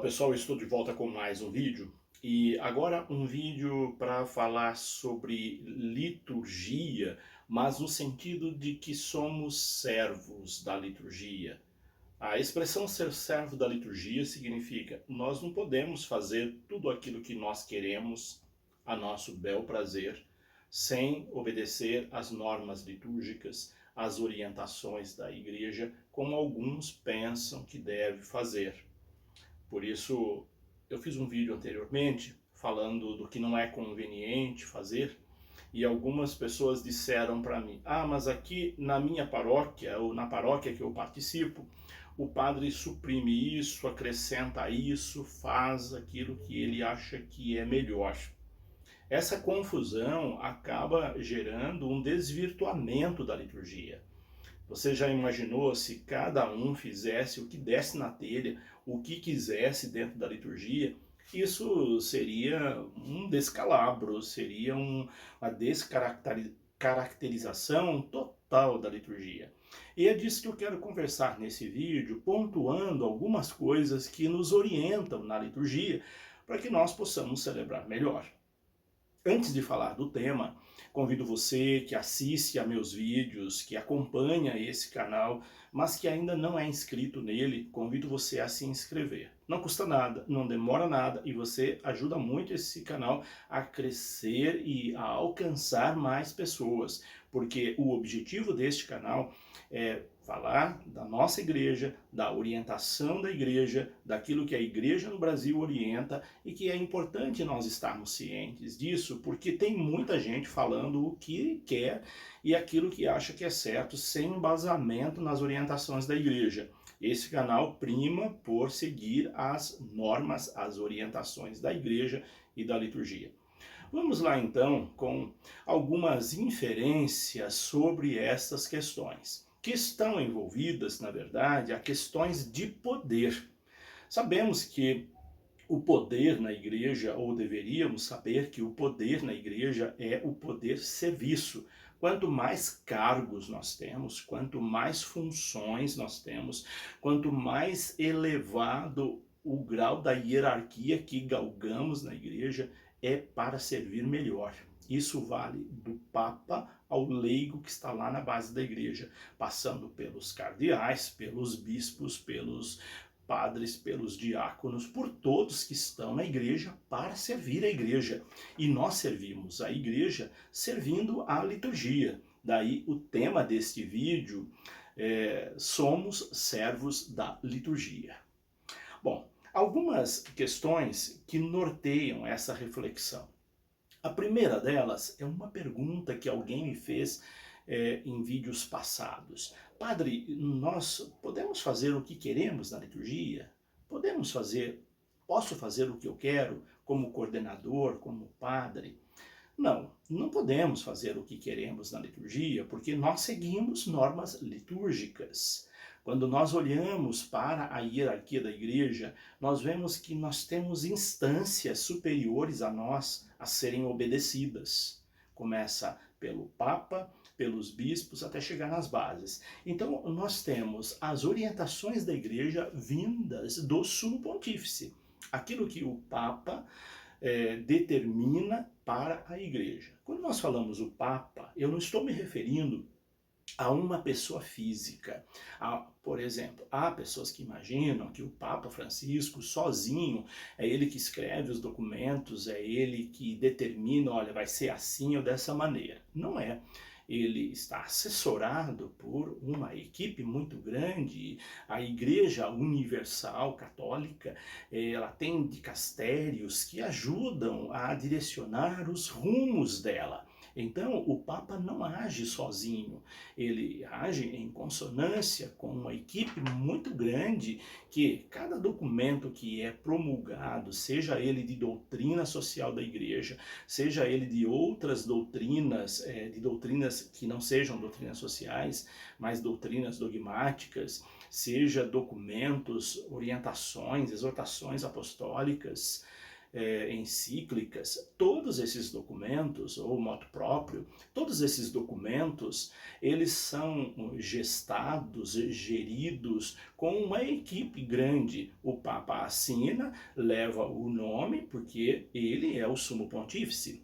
pessoal, eu estou de volta com mais um vídeo e agora um vídeo para falar sobre liturgia, mas no sentido de que somos servos da liturgia. A expressão ser servo da liturgia significa nós não podemos fazer tudo aquilo que nós queremos a nosso bel prazer sem obedecer às normas litúrgicas, às orientações da igreja, como alguns pensam que deve fazer. Por isso, eu fiz um vídeo anteriormente falando do que não é conveniente fazer e algumas pessoas disseram para mim: ah, mas aqui na minha paróquia ou na paróquia que eu participo, o padre suprime isso, acrescenta isso, faz aquilo que ele acha que é melhor. Essa confusão acaba gerando um desvirtuamento da liturgia. Você já imaginou se cada um fizesse o que desse na telha, o que quisesse dentro da liturgia? Isso seria um descalabro, seria uma descaracterização total da liturgia. E é disso que eu quero conversar nesse vídeo, pontuando algumas coisas que nos orientam na liturgia, para que nós possamos celebrar melhor. Antes de falar do tema, convido você que assiste a meus vídeos, que acompanha esse canal, mas que ainda não é inscrito nele, convido você a se inscrever. Não custa nada, não demora nada e você ajuda muito esse canal a crescer e a alcançar mais pessoas, porque o objetivo deste canal é falar da nossa igreja, da orientação da igreja, daquilo que a igreja no Brasil orienta e que é importante nós estarmos cientes disso, porque tem muita gente falando o que quer e aquilo que acha que é certo, sem embasamento nas orientações da igreja. Esse canal prima por seguir as normas, as orientações da igreja e da liturgia. Vamos lá então com algumas inferências sobre estas questões, que estão envolvidas, na verdade, a questões de poder. Sabemos que o poder na igreja, ou deveríamos saber que o poder na igreja é o poder serviço. Quanto mais cargos nós temos, quanto mais funções nós temos, quanto mais elevado o grau da hierarquia que galgamos na igreja, é para servir melhor. Isso vale do Papa ao leigo que está lá na base da igreja, passando pelos cardeais, pelos bispos, pelos padres, pelos diáconos, por todos que estão na igreja para servir a igreja. E nós servimos a igreja servindo a liturgia. Daí o tema deste vídeo é Somos Servos da Liturgia. Bom, algumas questões que norteiam essa reflexão. A primeira delas é uma pergunta que alguém me fez em vídeos passados. Padre, nós podemos fazer o que queremos na liturgia? Posso fazer o que eu quero como coordenador, como padre? Não, não podemos fazer o que queremos na liturgia, porque nós seguimos normas litúrgicas. Quando nós olhamos para a hierarquia da igreja, nós vemos que nós temos instâncias superiores a nós a serem obedecidas. Começa pelo Papa, pelos bispos, até chegar nas bases. Então, nós temos as orientações da igreja vindas do Sumo Pontífice. Aquilo que o Papa determina para a igreja. Quando nós falamos o Papa, eu não estou me referindo a uma pessoa física. Por exemplo, há pessoas que imaginam que o Papa Francisco sozinho é ele que escreve os documentos, é ele que determina, olha, vai ser assim ou dessa maneira. Não é. Ele está assessorado por uma equipe muito grande. A Igreja Universal Católica, ela tem dicastérios que ajudam a direcionar os rumos dela. Então, o Papa não age sozinho, ele age em consonância com uma equipe muito grande que cada documento que é promulgado, seja ele de doutrina social da igreja, seja ele de outras doutrinas, de doutrinas que não sejam doutrinas sociais, mas doutrinas dogmáticas, seja documentos, orientações, exortações apostólicas, encíclicas, todos esses documentos, ou motu próprio, todos esses documentos, eles são gestados, geridos com uma equipe grande. O Papa assina, leva o nome, porque ele é o sumo pontífice,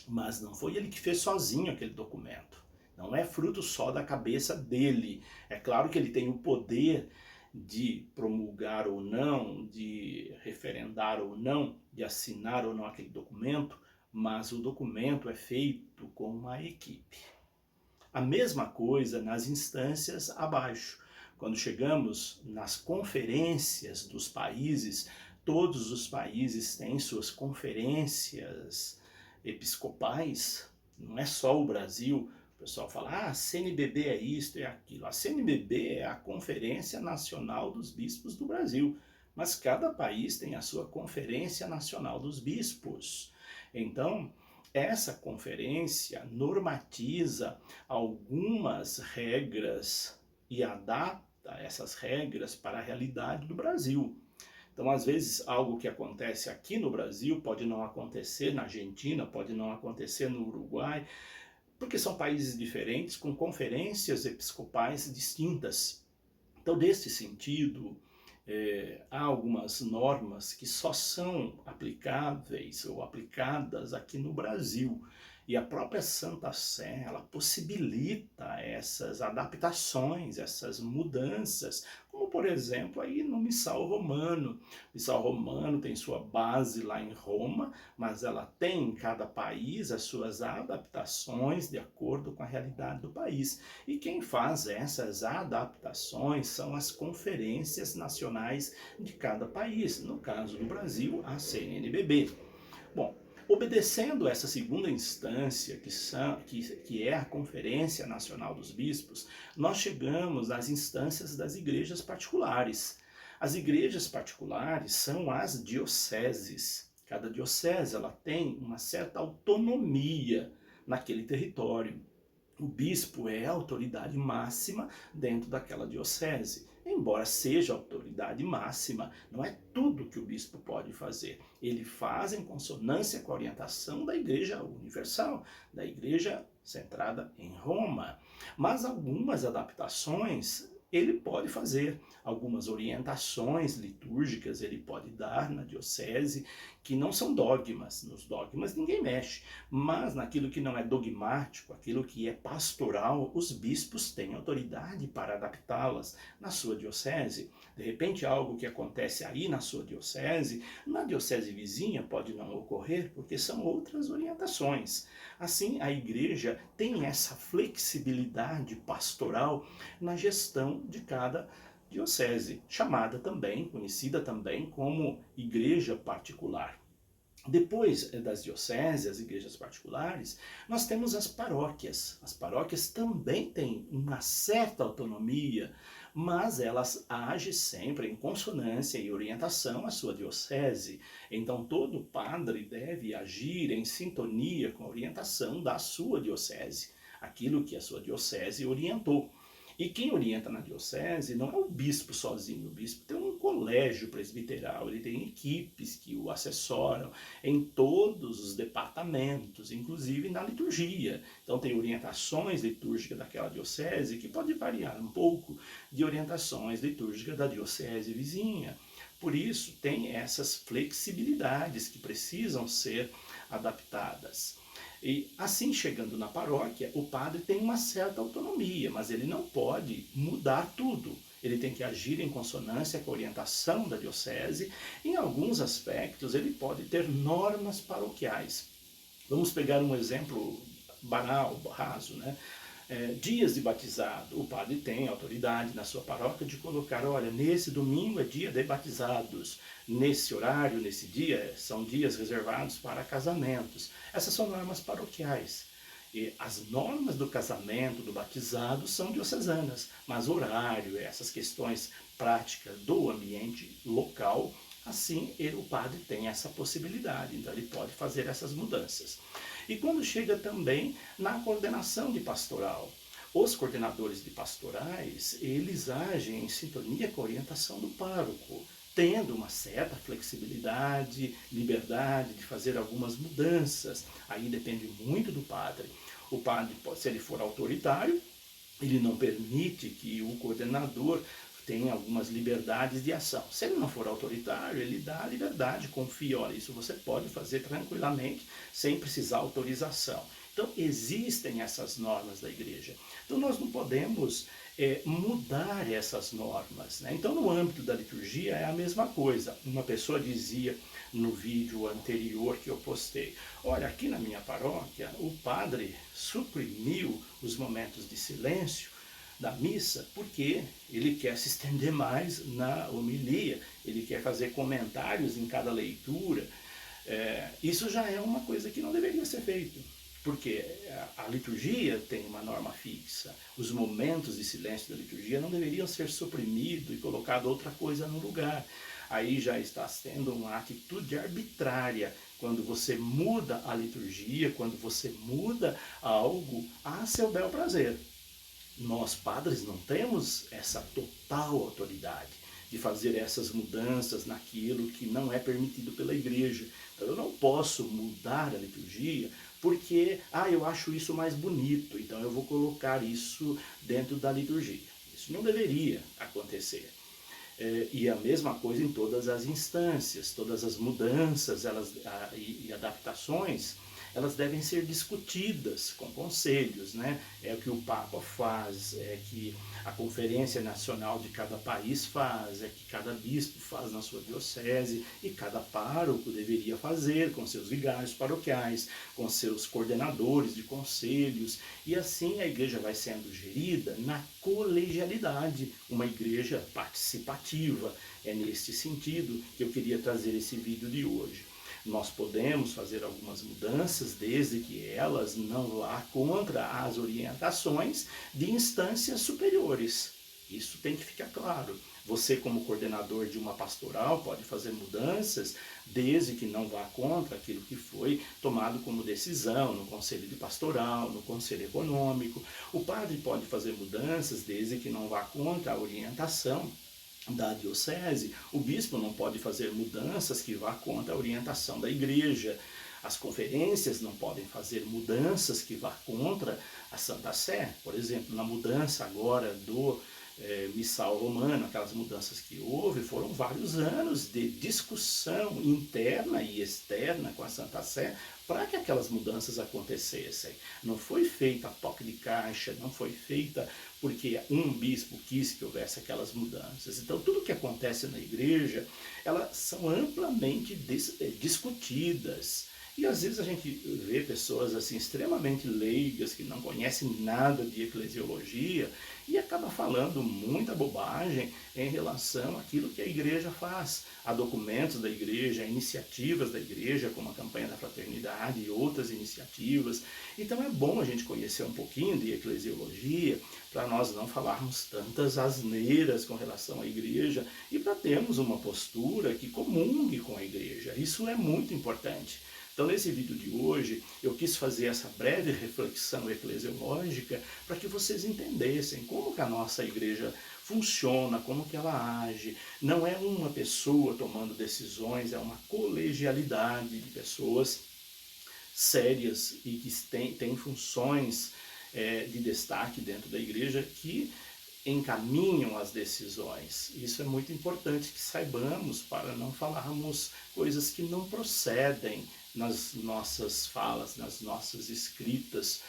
mas não foi ele que fez sozinho aquele documento. Não é fruto só da cabeça dele. É claro que ele tem o poder de promulgar ou não, de referendar ou não, de assinar ou não aquele documento, mas o documento é feito com uma equipe. A mesma coisa nas instâncias abaixo. Quando chegamos nas conferências dos países, todos os países têm suas conferências episcopais, não é só o Brasil. O pessoal fala, a CNBB é isto, é aquilo. A CNBB é a Conferência Nacional dos Bispos do Brasil, mas cada país tem a sua Conferência Nacional dos Bispos. Então, essa conferência normatiza algumas regras e adapta essas regras para a realidade do Brasil. Então, às vezes, algo que acontece aqui no Brasil pode não acontecer na Argentina, pode não acontecer no Uruguai, porque são países diferentes, com conferências episcopais distintas. Então, nesse sentido, há algumas normas que só são aplicáveis ou aplicadas aqui no Brasil. E a própria Santa Sé, ela possibilita essas adaptações, essas mudanças, como por exemplo aí no Missal Romano. O Missal Romano tem sua base lá em Roma, mas ela tem em cada país as suas adaptações de acordo com a realidade do país. E quem faz essas adaptações são as conferências nacionais de cada país, no caso do Brasil, a CNBB. Bom, obedecendo essa segunda instância, que é a Conferência Nacional dos Bispos, nós chegamos às instâncias das igrejas particulares. As igrejas particulares são as dioceses. Cada diocese ela tem uma certa autonomia naquele território. O bispo é a autoridade máxima dentro daquela diocese. Embora seja a autoridade máxima, não é tudo que o bispo pode fazer. Ele faz em consonância com a orientação da Igreja Universal, da Igreja centrada em Roma. Mas algumas adaptações ele pode fazer, algumas orientações litúrgicas ele pode dar na diocese, que não são dogmas. Nos dogmas ninguém mexe, mas naquilo que não é dogmático, aquilo que é pastoral, os bispos têm autoridade para adaptá-las na sua diocese. De repente algo que acontece aí na sua diocese, na diocese vizinha pode não ocorrer, porque são outras orientações. Assim, a igreja tem essa flexibilidade pastoral na gestão de cada diocese, chamada também, conhecida também como igreja particular. Depois das dioceses, as igrejas particulares, nós temos as paróquias. As paróquias também têm uma certa autonomia, mas elas agem sempre em consonância e orientação à sua diocese. Então todo padre deve agir em sintonia com a orientação da sua diocese, aquilo que a sua diocese orientou. E quem orienta na diocese não é o bispo sozinho, o bispo tem um colégio presbiteral, ele tem equipes que o assessoram em todos os departamentos, inclusive na liturgia. Então tem orientações litúrgicas daquela diocese que pode variar um pouco de orientações litúrgicas da diocese vizinha. Por isso tem essas flexibilidades que precisam ser adaptadas. E assim, chegando na paróquia, o padre tem uma certa autonomia, mas ele não pode mudar tudo. Ele tem que agir em consonância com a orientação da diocese. Em alguns aspectos, ele pode ter normas paroquiais. Vamos pegar um exemplo banal, raso, né? Dias de batizado, o padre tem autoridade na sua paróquia de colocar, olha, nesse domingo é dia de batizados, nesse horário, nesse dia, são dias reservados para casamentos. Essas são normas paroquiais. E as normas do casamento, do batizado, são diocesanas, mas horário, essas questões práticas do ambiente local, assim o padre tem essa possibilidade, então ele pode fazer essas mudanças. E quando chega também na coordenação de pastoral, os coordenadores de pastorais, eles agem em sintonia com a orientação do pároco. tendo uma certa flexibilidade, liberdade de fazer algumas mudanças. Aí depende muito do padre. O padre, se ele for autoritário, ele não permite que o coordenador tenha algumas liberdades de ação. Se ele não for autoritário, ele dá a liberdade, confia, olha, isso você pode fazer tranquilamente, sem precisar autorização. Então, existem essas normas da igreja. Então, nós não podemos mudar essas normas, né? Então, no âmbito da liturgia, é a mesma coisa. Uma pessoa dizia no vídeo anterior que eu postei, olha, aqui na minha paróquia, o padre suprimiu os momentos de silêncio da missa porque ele quer se estender mais na homilia, ele quer fazer comentários em cada leitura. Isso já é uma coisa que não deveria ser feito, porque a liturgia tem uma norma fixa, os momentos de silêncio da liturgia não deveriam ser suprimidos e colocado outra coisa no lugar. Aí já está sendo uma atitude arbitrária, quando você muda a liturgia, quando você muda algo a seu bel prazer. Nós, padres, não temos essa total autoridade de fazer essas mudanças naquilo que não é permitido pela igreja. Então, eu não posso mudar a liturgia porque, eu acho isso mais bonito, então eu vou colocar isso dentro da liturgia. Isso não deveria acontecer. E a mesma coisa em todas as instâncias, todas as mudanças e adaptações, elas devem ser discutidas com conselhos, né? É o que o Papa faz, é que a Conferência Nacional de cada país faz, é que cada bispo faz na sua diocese e cada pároco deveria fazer com seus vigários paroquiais, com seus coordenadores de conselhos, e assim a igreja vai sendo gerida na colegialidade, uma igreja participativa. É neste sentido que eu queria trazer esse vídeo de hoje. Nós podemos fazer algumas mudanças desde que elas não vá contra as orientações de instâncias superiores. Isso tem que ficar claro. Você, como coordenador de uma pastoral, pode fazer mudanças desde que não vá contra aquilo que foi tomado como decisão no conselho de pastoral, no conselho econômico. O padre pode fazer mudanças desde que não vá contra a orientação da diocese. O bispo não pode fazer mudanças que vá contra a orientação da igreja. As conferências não podem fazer mudanças que vá contra a Santa Sé. Por exemplo, na mudança agora do missal romano, aquelas mudanças que houve, foram vários anos de discussão interna e externa com a Santa Sé para que aquelas mudanças acontecessem. Não foi feita a toque de caixa, não foi feita porque um bispo quis que houvesse aquelas mudanças. Então, tudo que acontece na igreja, elas são amplamente discutidas. E às vezes a gente vê pessoas assim extremamente leigas, que não conhecem nada de eclesiologia, e acaba falando muita bobagem em relação àquilo que a igreja faz. Há documentos da igreja, há iniciativas da igreja, como a campanha da fraternidade e outras iniciativas. Então é bom a gente conhecer um pouquinho de eclesiologia, para nós não falarmos tantas asneiras com relação à igreja e para termos uma postura que comungue com a igreja. Isso é muito importante. Então, nesse vídeo de hoje, eu quis fazer essa breve reflexão eclesiológica para que vocês entendessem como que a nossa igreja funciona, como que ela age. Não é uma pessoa tomando decisões, é uma colegialidade de pessoas sérias e que têm funções de destaque dentro da igreja que encaminham as decisões. Isso é muito importante que saibamos para não falarmos coisas que não procedem nas nossas falas, nas nossas escritas.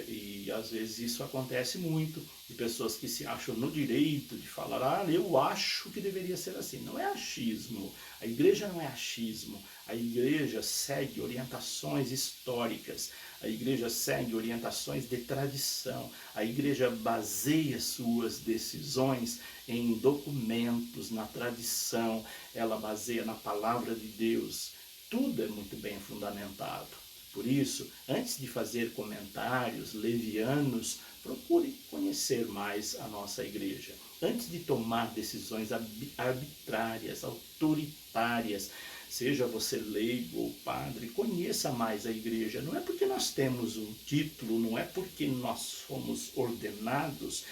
E às vezes isso acontece muito, de pessoas que se acham no direito de falar, eu acho que deveria ser assim. Não é achismo, a igreja não é achismo, a igreja segue orientações históricas, a igreja segue orientações de tradição, a igreja baseia suas decisões em documentos, na tradição, ela baseia na palavra de Deus. Tudo é muito bem fundamentado. Por isso, antes de fazer comentários levianos, procure conhecer mais a nossa igreja. Antes de tomar decisões arbitrárias, autoritárias, seja você leigo ou padre, conheça mais a igreja. Não é porque nós temos um título, não é porque nós fomos ordenados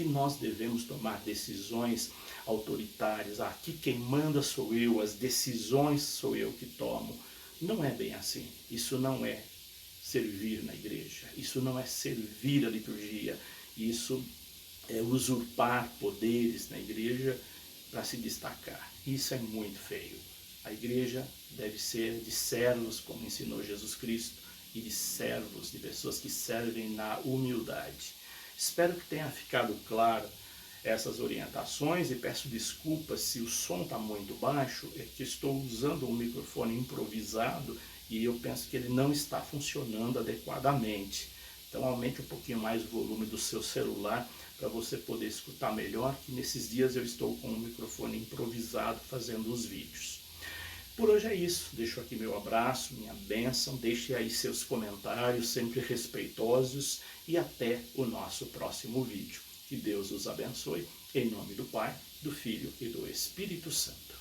aqui nós devemos tomar decisões autoritárias, aqui quem manda sou eu, as decisões sou eu que tomo. Não é bem assim, isso não é servir na igreja, isso não é servir a liturgia, isso é usurpar poderes na igreja para se destacar. Isso é muito feio. A igreja deve ser de servos, como ensinou Jesus Cristo, e de servos, de pessoas que servem na humildade. Espero que tenha ficado claro essas orientações e peço desculpas se o som está muito baixo, é que estou usando um microfone improvisado e eu penso que ele não está funcionando adequadamente. Então aumente um pouquinho mais o volume do seu celular para você poder escutar melhor, que nesses dias eu estou com um microfone improvisado fazendo os vídeos. Por hoje é isso, deixo aqui meu abraço, minha bênção, deixe aí seus comentários, sempre respeitosos, e até o nosso próximo vídeo. Que Deus os abençoe, em nome do Pai, do Filho e do Espírito Santo.